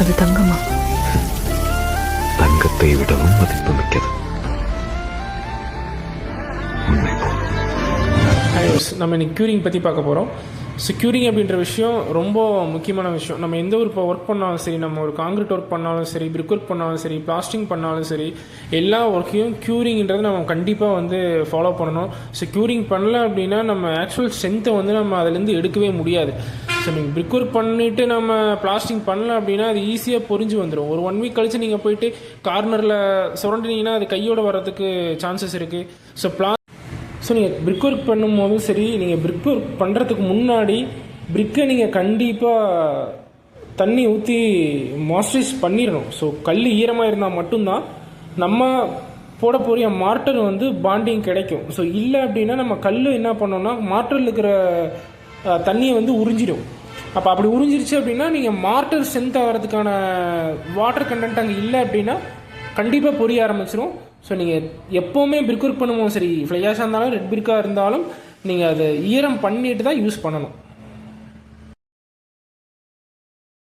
அது தங்கமா? தங்கத்தை விடவும் மதிப்பு மிக்கது. நம்ம இன்னைக்கு க்யூரிங் பற்றி பார்க்க போகிறோம். ஸோ க்யூரிங் அப்படின்ற விஷயம் ரொம்ப முக்கியமான விஷயம். நம்ம எந்த ஒரு இப்போ ஒர்க் பண்ணாலும் சரி, நம்ம ஒரு காங்கிரீட் ஒர்க் பண்ணாலும் சரி, பிரிக் ஒர்க் பண்ணாலும் சரி, பிளாஸ்டிங் பண்ணாலும் சரி, எல்லா ஒர்க்கையும் க்யூரிங்கிறது நம்ம கண்டிப்பாக வந்து ஃபாலோ பண்ணணும். ஸோ க்யூரிங் பண்ணல அப்படின்னா நம்ம ஆக்சுவல் ஸ்ட்ரென்த்தை வந்து நம்ம அதிலேருந்து எடுக்கவே முடியாது. ஸோ நீங்கள் பிரிக் ஒர்க் பண்ணிவிட்டு நம்ம பிளாஸ்டிங் பண்ணல அப்படின்னா அது ஈஸியாக பொரிஞ்சு வந்துடும். ஒரு 1 வீக் கழித்து நீங்கள் போயிட்டு கார்னரில் சுரண்டினீங்கன்னா அது கையோடு வர்றதுக்கு சான்சஸ் இருக்குது. ஸோ நீங்கள் பிரிக் ஒர்க் பண்ணும்போதும் சரி, நீங்கள் பிரிக் ஒர்க் பண்ணுறதுக்கு முன்னாடி பிரிக்கை நீங்கள் கண்டிப்பாக தண்ணி ஊற்றி மாய்ஸ்சரைஸ் பண்ணிடணும். ஸோ கல் ஈரமாக இருந்தால் மட்டும்தான் நம்ம போட போகிற மார்ட்டர் வந்து பாண்டிங் கிடைக்கும். ஸோ இல்லை அப்படின்னா நம்ம கல் என்ன பண்ணோம்னா மார்ட்டரில் இருக்கிற தண்ணியை வந்து உறிஞ்சிடும். அப்போ அப்படி உறிஞ்சிருச்சு அப்படின்னா நீங்கள் மார்ட்டர் ஸ்ட்ரென்த் ஆகிறதுக்கான வாட்டர் கண்டென்ட் அங்கே இல்லை அப்படின்னா கண்டிப்பாக பொரிய ஆரம்பிச்சிடும். ஸோ நீங்கள் எப்போவுமே பிரிக் ஒர்க் பண்ணும்போது சரி, ஃப்ளையாஷாக இருந்தாலும் ரெட் பிரிக்காக இருந்தாலும் நீங்கள் அதை ஈரம் பண்ணிட்டு தான் யூஸ் பண்ணணும்.